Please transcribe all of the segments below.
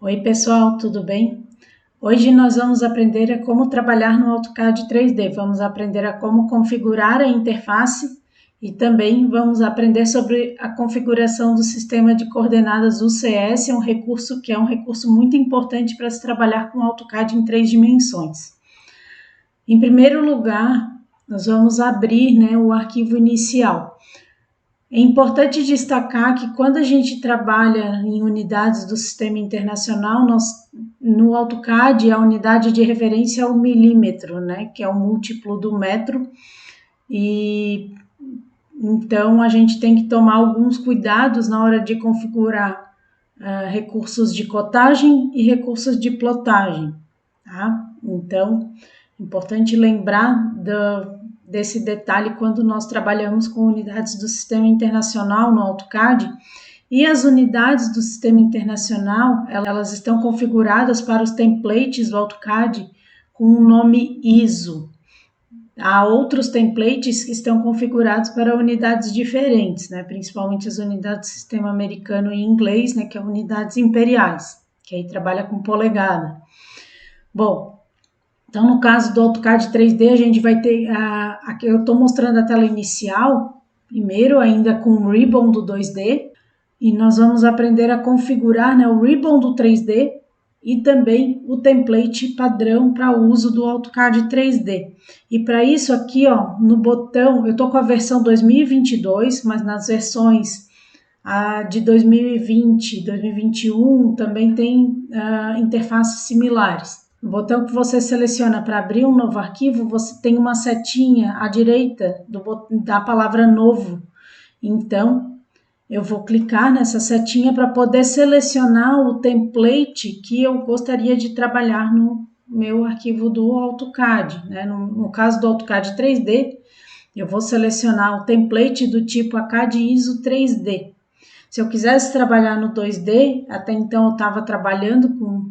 Oi pessoal, tudo bem? Hoje nós vamos aprender a como trabalhar no AutoCAD 3D. Vamos aprender a como configurar a interface e também vamos aprender sobre a configuração do sistema de coordenadas UCS, um recurso muito importante para se trabalhar com AutoCAD em 3 dimensões. Em primeiro lugar, nós vamos abrir o arquivo inicial. É importante destacar que quando a gente trabalha em unidades do sistema internacional, no AutoCAD a unidade de referência é o milímetro, que é o múltiplo do metro, e então a gente tem que tomar alguns cuidados na hora de configurar recursos de cotagem e recursos de plotagem, tá? Então, é importante lembrar desse detalhe quando nós trabalhamos com unidades do sistema internacional no AutoCAD. E as unidades do sistema internacional, elas estão configuradas para os templates do AutoCAD com o nome ISO. Há outros templates que estão configurados para unidades diferentes, principalmente as unidades do sistema americano e inglês, que é unidades imperiais, que aí trabalha com polegada. Bom, então, no caso do AutoCAD 3D, a gente vai ter, aqui eu estou mostrando a tela inicial, primeiro ainda com o Ribbon do 2D, e nós vamos aprender a configurar o Ribbon do 3D e também o template padrão para uso do AutoCAD 3D. E para isso aqui, no botão, eu estou com a versão 2022, mas nas versões de 2020, 2021 também tem interfaces similares. No botão que você seleciona para abrir um novo arquivo, você tem uma setinha à direita da palavra novo. Então, eu vou clicar nessa setinha para poder selecionar o template que eu gostaria de trabalhar no meu arquivo do AutoCAD. No caso do AutoCAD 3D, eu vou selecionar o template do tipo ACAD ISO 3D. Se eu quisesse trabalhar no 2D, até então eu estava trabalhando com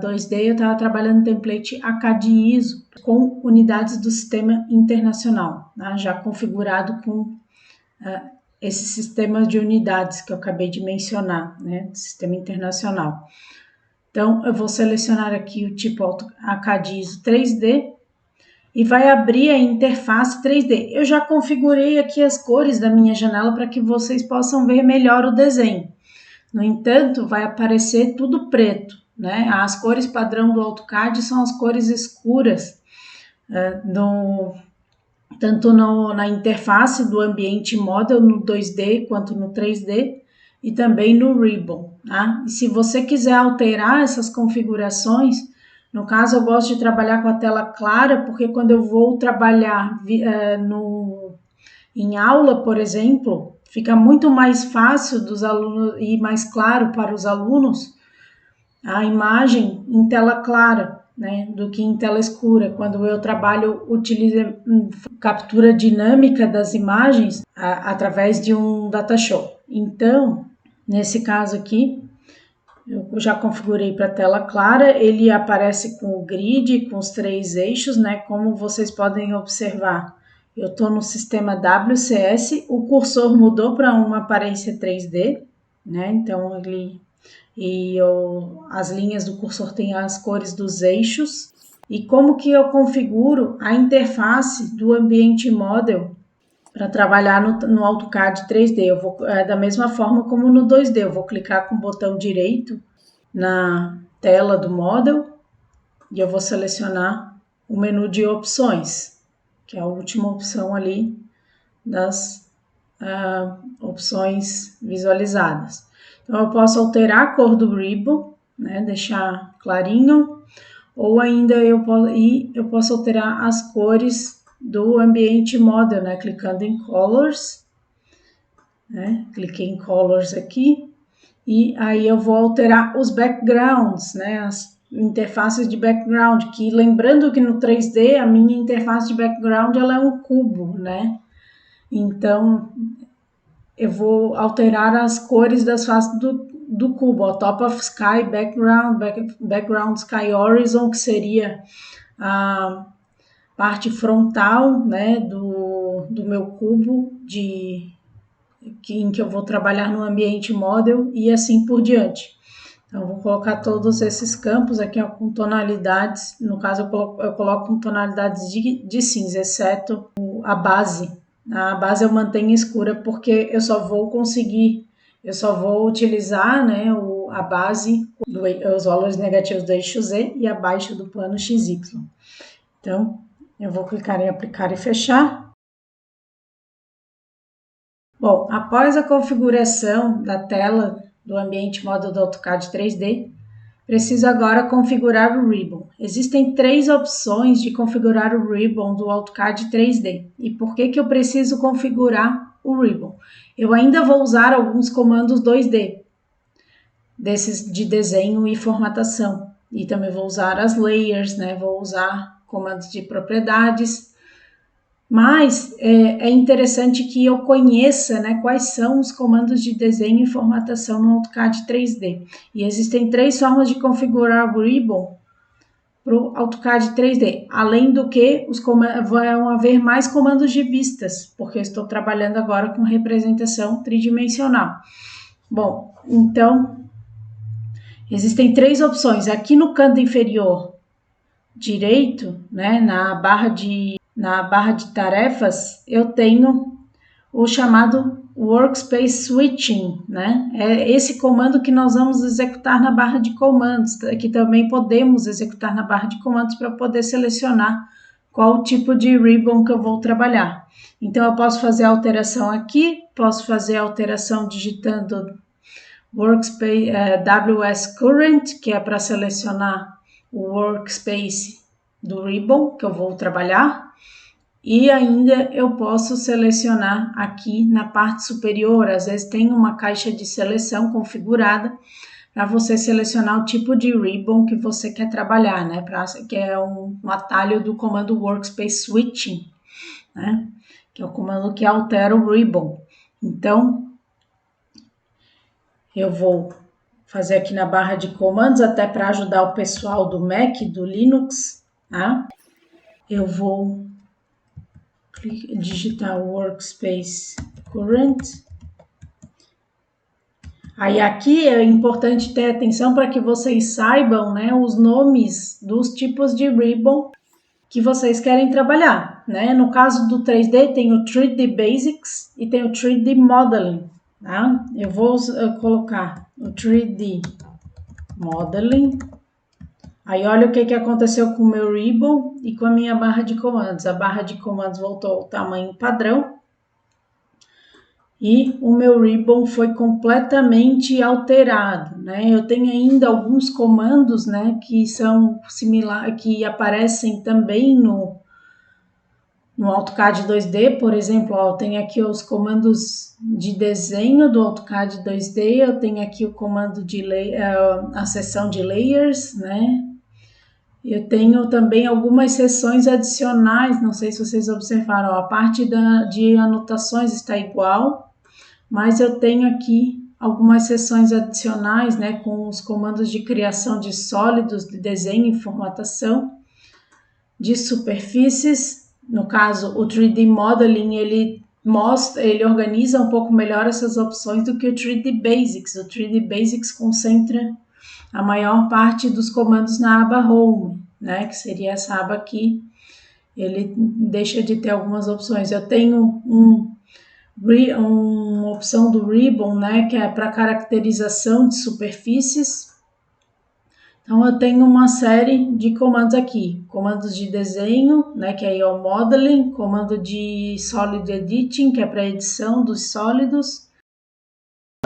2D, eu estava trabalhando no template ACAD ISO com unidades do sistema internacional, já configurado com esse sistema de unidades que eu acabei de mencionar, do sistema internacional. Então, eu vou selecionar aqui o tipo ACAD ISO 3D e vai abrir a interface 3D. Eu já configurei aqui as cores da minha janela para que vocês possam ver melhor o desenho. No entanto, vai aparecer tudo preto, As cores padrão do AutoCAD são as cores escuras, tanto na interface do ambiente model no 2D quanto no 3D e também no Ribbon. E se você quiser alterar essas configurações, no caso eu gosto de trabalhar com a tela clara, porque quando eu vou trabalhar em aula, por exemplo, fica muito mais fácil dos alunos e mais claro para os alunos a imagem em tela clara, do que em tela escura. Quando eu trabalho, utilizo captura dinâmica das imagens através de um Datashow. Então, nesse caso aqui, eu já configurei para tela clara, ele aparece com o grid, com os 3 eixos, como vocês podem observar. Eu estou no sistema WCS, o cursor mudou para uma aparência 3D, então as linhas do cursor têm as cores dos eixos. E como que eu configuro a interface do ambiente model para trabalhar no AutoCAD 3D? Eu vou, da mesma forma como no 2D, eu vou clicar com o botão direito na tela do model e eu vou selecionar o menu de opções, que é a última opção ali das opções visualizadas. Então, eu posso alterar a cor do ribbon, deixar clarinho, ou ainda eu posso alterar as cores do ambiente model, clicando em Colors, cliquei em Colors aqui, e aí eu vou alterar os backgrounds, as interfaces de background, que lembrando que no 3D a minha interface de background ela é um cubo, Então, eu vou alterar as cores das faces do cubo, top of sky, background sky horizon, que seria a parte frontal, do meu cubo em que eu vou trabalhar no ambiente model e assim por diante. Então, vou colocar todos esses campos aqui ó, com tonalidades, no caso eu coloco com tonalidades de cinza, exceto a base. A base eu mantenho escura porque eu só vou utilizar né, a base, os valores negativos do eixo Z e abaixo do plano XY. Então, eu vou clicar em aplicar e fechar. Bom, após a configuração da tela do ambiente modo do AutoCAD 3D, preciso agora configurar o Ribbon. Existem 3 opções de configurar o Ribbon do AutoCAD 3D. E por que eu preciso configurar o Ribbon? Eu ainda vou usar alguns comandos 2D, desses de desenho e formatação. E também vou usar as layers, né? Vou usar comandos de propriedades. Mas é interessante que eu conheça né, quais são os comandos de desenho e formatação no AutoCAD 3D. E existem 3 formas de configurar o Ribbon para o AutoCAD 3D. Além do que, vão haver mais comandos de vistas, porque eu estou trabalhando agora com representação tridimensional. Bom, então, existem 3 opções. Aqui no canto inferior direito, né, na barra de tarefas, eu tenho o chamado Workspace Switching, né? É esse comando que nós vamos executar na barra de comandos, que também podemos executar na barra de comandos para poder selecionar qual tipo de ribbon que eu vou trabalhar. Então, eu posso fazer a alteração aqui, posso fazer a alteração digitando Workspace WS Current, que é para selecionar o Workspace do ribbon que eu vou trabalhar. E ainda eu posso selecionar aqui na parte superior, às vezes tem uma caixa de seleção configurada para você selecionar o tipo de ribbon que você quer trabalhar, né? Que é um atalho do comando Workspace Switching, né? Que é o comando que altera o ribbon. Então, eu vou fazer aqui na barra de comandos, até para ajudar o pessoal do Mac, do Linux, tá? Eu vou digitar Workspace Current. Aí aqui é importante ter atenção para que vocês saibam né, os nomes dos tipos de ribbon que vocês querem trabalhar. Né? No caso do 3D tem o 3D Basics e tem o 3D Modeling. Tá? Eu vou colocar o 3D Modeling. Aí olha o que aconteceu com o meu ribbon e com a minha barra de comandos. A barra de comandos voltou ao tamanho padrão e o meu ribbon foi completamente alterado, né? Eu tenho ainda alguns comandos, né, que são similares, que aparecem também no AutoCAD 2D, por exemplo, ó, eu tenho aqui os comandos de desenho do AutoCAD 2D, eu tenho aqui o comando de a seção de layers, né? Eu tenho também algumas seções adicionais, não sei se vocês observaram, a parte de anotações está igual, mas eu tenho aqui algumas seções adicionais, né, com os comandos de criação de sólidos, de desenho e formatação, de superfícies. No caso, o 3D Modeling, ele organiza um pouco melhor essas opções do que o 3D Basics. O 3D Basics concentra a maior parte dos comandos na aba Home, né, que seria essa aba aqui. Ele deixa de ter algumas opções. Eu tenho uma opção do Ribbon, né, que é para caracterização de superfícies. Então, eu tenho uma série de comandos aqui. Comandos de desenho, né, que é o Modeling. Comando de Solid Editing, que é para edição dos sólidos.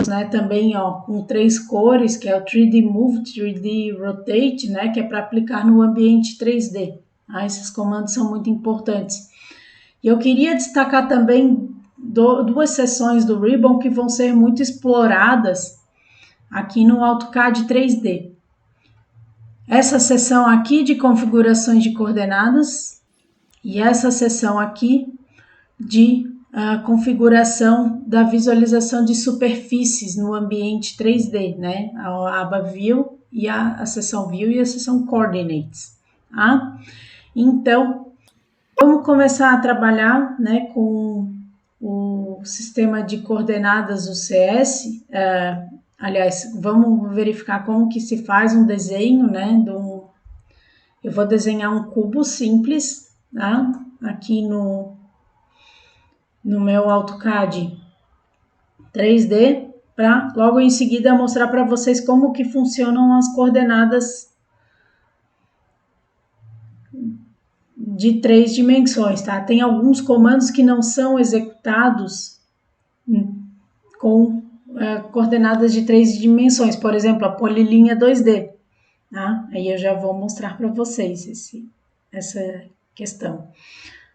Né, também ó, com 3 cores, que é o 3D Move, 3D Rotate, né, que é para aplicar no ambiente 3D. Esses comandos são muito importantes. E eu queria destacar também 2 seções do Ribbon que vão ser muito exploradas aqui no AutoCAD 3D. Essa seção aqui de configurações de coordenadas e essa seção aqui de configuração da visualização de superfícies no ambiente 3D, né? A aba View e a seção View e a seção Coordinates. Tá? Então, vamos começar a trabalhar né, com o sistema de coordenadas do CS. aliás, vamos verificar como que se faz um desenho, né? Eu vou desenhar um cubo simples, tá? Aqui no meu AutoCAD 3D, para logo em seguida mostrar para vocês como que funcionam as coordenadas de 3 dimensões, tá? Tem alguns comandos que não são executados com coordenadas de 3 dimensões, por exemplo, a polilinha 2D, tá? Aí eu já vou mostrar para vocês essa questão.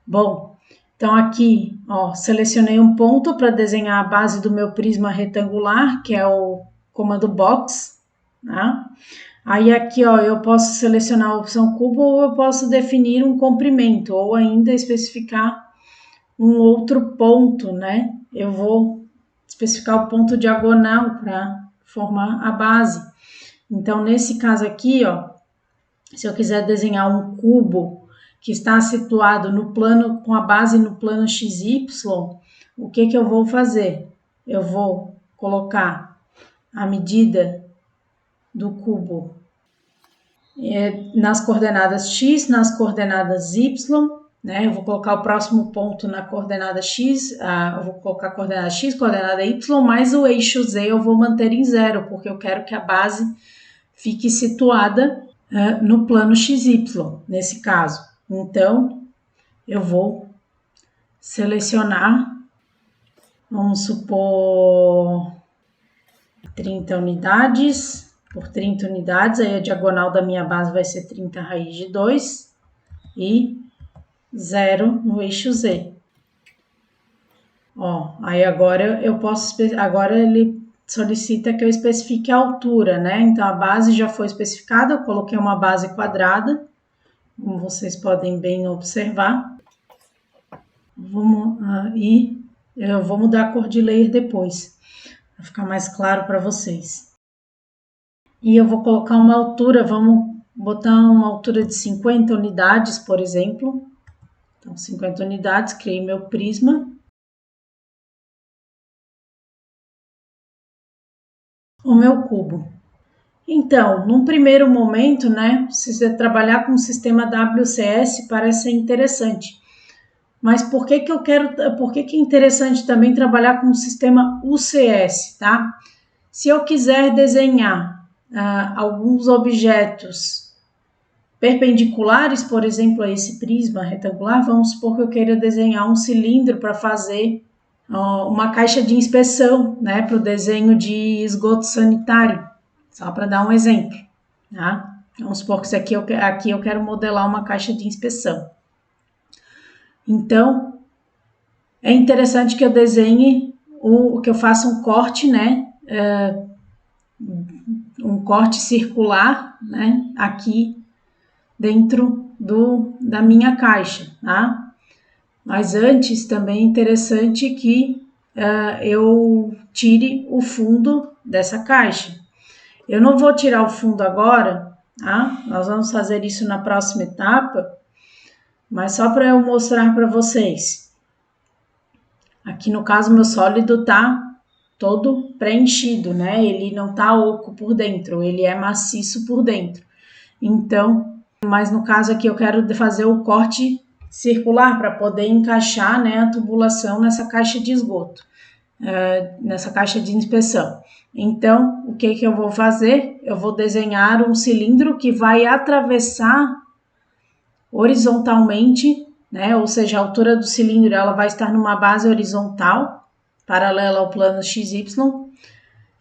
Bom, então aqui, ó, selecionei um ponto para desenhar a base do meu prisma retangular, que é o comando box, tá? Aí aqui, ó, eu posso selecionar a opção cubo ou eu posso definir um comprimento ou ainda especificar um outro ponto, né? Eu vou especificar o ponto diagonal para formar a base. Então, nesse caso aqui, ó, se eu quiser desenhar um cubo que está situado no plano, com a base no plano XY, o que eu vou fazer? Eu vou colocar a medida do cubo nas coordenadas X, nas coordenadas Y, né? Eu vou colocar o próximo ponto na coordenada X, eu vou colocar a coordenada X, coordenada Y, mais o eixo Z eu vou manter em 0, porque eu quero que a base fique situada no plano XY, nesse caso. Então, eu vou selecionar, vamos supor, 30 unidades, por 30 unidades, aí a diagonal da minha base vai ser 30 raiz de 2 e 0 no eixo Z. Ó, aí agora eu posso, agora ele solicita que eu especifique a altura, né? Então a base já foi especificada, eu coloquei uma base quadrada, como vocês podem bem observar. E eu vou mudar a cor de layer depois, para ficar mais claro para vocês. E eu vou colocar uma altura, vamos botar uma altura de 50 unidades, por exemplo. Então, 50 unidades, criei meu prisma. O meu cubo. Então, num primeiro momento, né, se você trabalhar com o sistema WCS, parece ser interessante. Mas por que é interessante também trabalhar com o sistema UCS, tá? Se eu quiser desenhar alguns objetos perpendiculares, por exemplo, a esse prisma retangular, vamos supor que eu queira desenhar um cilindro para fazer uma caixa de inspeção, né, para o desenho de esgoto sanitário, só para dar um exemplo, tá? Vamos supor que aqui eu quero modelar uma caixa de inspeção. Então, é interessante que eu desenhe, que eu faça um corte, né, um corte circular, né, aqui dentro da minha caixa, tá? Mas antes também é interessante que eu tire o fundo dessa caixa. Eu não vou tirar o fundo agora, tá? Nós vamos fazer isso na próxima etapa, mas só para eu mostrar para vocês. Aqui no caso meu sólido tá todo preenchido, né? Ele não tá oco por dentro, ele é maciço por dentro. Então, mas no caso aqui eu quero fazer o corte circular para poder encaixar, né, a tubulação nessa caixa de esgoto, nessa caixa de inspeção. Então, o que eu vou fazer? Eu vou desenhar um cilindro que vai atravessar horizontalmente, né, ou seja, a altura do cilindro ela vai estar numa base horizontal, paralela ao plano XY,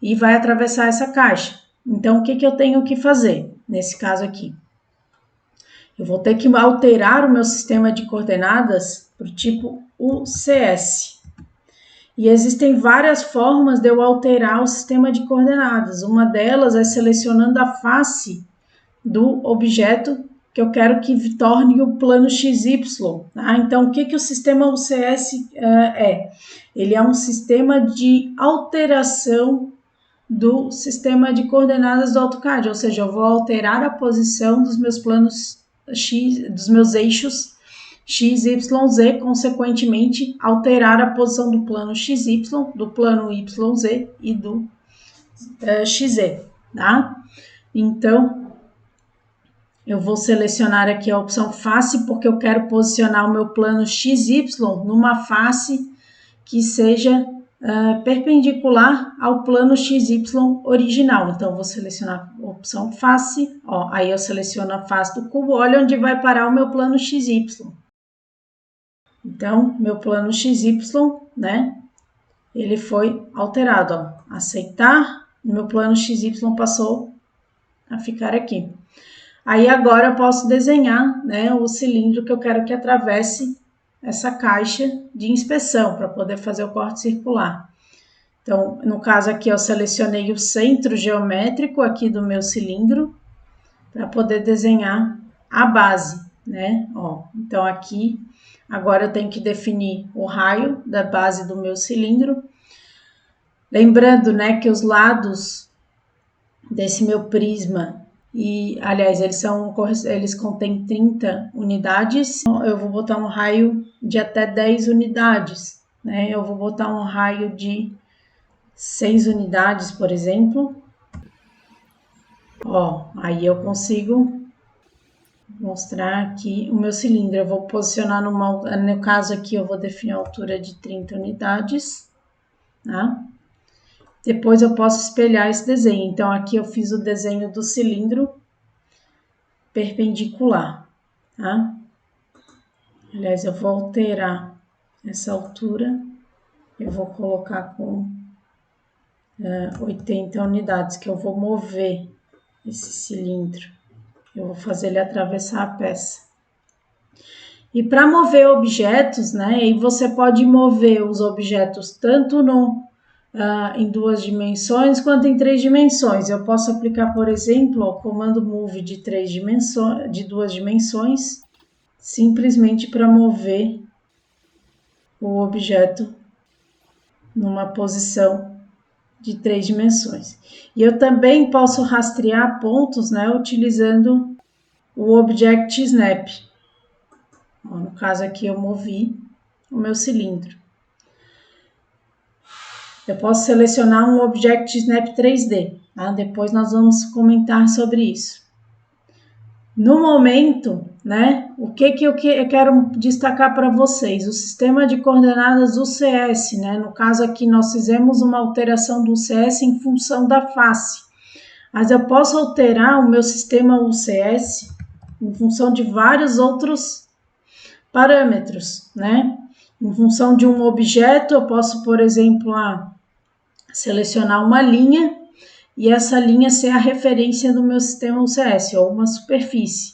e vai atravessar essa caixa. Então, o que eu tenho que fazer nesse caso aqui? Eu vou ter que alterar o meu sistema de coordenadas para o tipo UCS. E existem várias formas de eu alterar o sistema de coordenadas. Uma delas é selecionando a face do objeto que eu quero que torne o plano XY. Tá? Então, o que o sistema UCS é? Ele é um sistema de alteração do sistema de coordenadas do AutoCAD, ou seja, eu vou alterar a posição dos meus planos X, dos meus eixos X, Y, Z, consequentemente alterar a posição do plano XY, do plano YZ e do XZ, tá? Então, eu vou selecionar aqui a opção face, porque eu quero posicionar o meu plano XY numa face que seja perpendicular ao plano XY original. Então, vou selecionar a opção face, ó, aí eu seleciono a face do cubo, olha onde vai parar o meu plano XY. Então, meu plano XY, né, ele foi alterado, ó, aceitar, meu plano XY passou a ficar aqui. Aí agora eu posso desenhar, né, o cilindro que eu quero que atravesse essa caixa de inspeção para poder fazer o corte circular. Então, no caso aqui, eu selecionei o centro geométrico aqui do meu cilindro para poder desenhar a base, né? Ó, então aqui, agora eu tenho que definir o raio da base do meu cilindro. Lembrando, né, que os lados desse meu prisma, e aliás, eles contêm 30 unidades, eu vou botar um raio de até 10 unidades, né? Eu vou botar um raio de 6 unidades, por exemplo. Ó, aí eu consigo mostrar aqui o meu cilindro. Eu vou posicionar no caso aqui, eu vou definir a altura de 30 unidades, tá? Depois eu posso espelhar esse desenho. Então, aqui eu fiz o desenho do cilindro perpendicular, tá? Aliás, eu vou alterar essa altura. Eu vou colocar com 80 unidades, que eu vou mover esse cilindro. Eu vou fazer ele atravessar a peça. E para mover objetos, né? E você pode mover os objetos tanto em 2 dimensões quanto em 3 dimensões. Eu posso aplicar, por exemplo, o comando move de 2 dimensões, simplesmente para mover o objeto numa posição de 3 dimensões. E eu também posso rastrear pontos, né, utilizando o Object Snap. No caso aqui eu movi o meu cilindro. Eu posso selecionar um Object Snap 3D, tá? Depois nós vamos comentar sobre isso. No momento, né, o que eu quero destacar para vocês? O sistema de coordenadas UCS, né? No caso aqui nós fizemos uma alteração do UCS em função da face. Mas eu posso alterar o meu sistema UCS em função de vários outros parâmetros, né? Em função de um objeto, eu posso, por exemplo, selecionar uma linha e essa linha ser a referência do meu sistema UCS, ou uma superfície.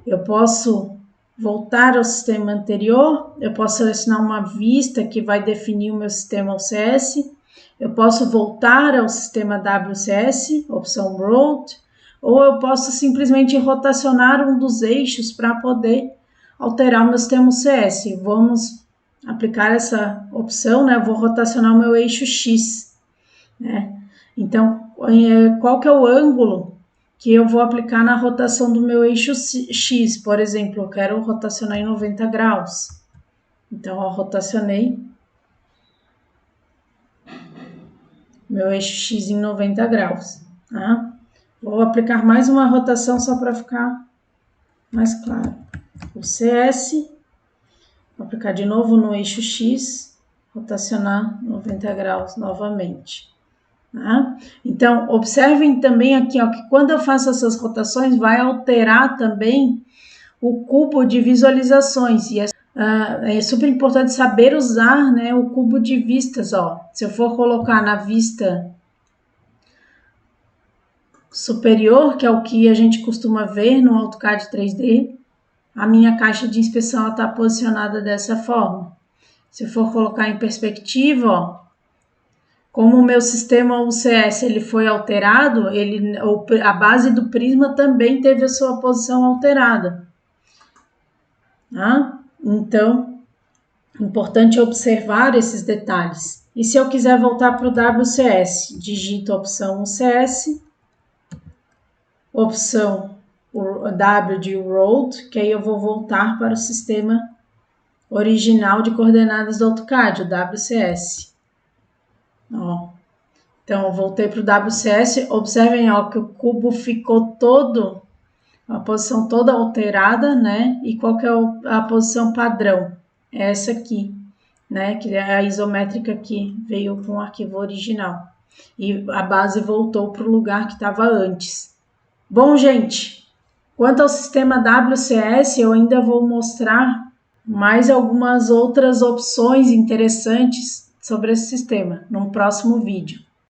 Eu posso voltar ao sistema anterior, eu posso selecionar uma vista que vai definir o meu sistema UCS, eu posso voltar ao sistema WCS, opção Road, ou eu posso simplesmente rotacionar um dos eixos para poder alterar o meu sistema UCS. Vamos aplicar essa opção, né? Eu vou rotacionar o meu eixo X, né? Então, qual que é o ângulo que eu vou aplicar na rotação do meu eixo X? Por exemplo, eu quero rotacionar em 90 graus. Então, eu rotacionei meu eixo X em 90 graus, tá? Vou aplicar mais uma rotação só para ficar mais claro. O CS, vou aplicar de novo no eixo X, rotacionar 90 graus novamente. Tá? Então, observem também aqui, ó, que quando eu faço essas rotações, vai alterar também o cubo de visualizações. E é super importante saber usar, né, o cubo de vistas. Ó. Se eu for colocar na vista superior, que é o que a gente costuma ver no AutoCAD 3D, a minha caixa de inspeção está posicionada dessa forma. Se eu for colocar em perspectiva, ó, como o meu sistema UCS ele foi alterado, a base do prisma também teve a sua posição alterada. Tá? Então, importante observar esses detalhes. E se eu quiser voltar para o WCS, digito a opção UCS, opção W de Road, que aí eu vou voltar para o sistema original de coordenadas do AutoCAD, o WCS. Ó. Então, eu voltei para o WCS, observem ó, que o cubo ficou todo, a posição toda alterada, né? E qual que é a posição padrão? É essa aqui, né? Que é a isométrica que veio com o arquivo original. E a base voltou para o lugar que estava antes. Bom, gente, quanto ao sistema WCS, eu ainda vou mostrar mais algumas outras opções interessantes sobre esse sistema num próximo vídeo.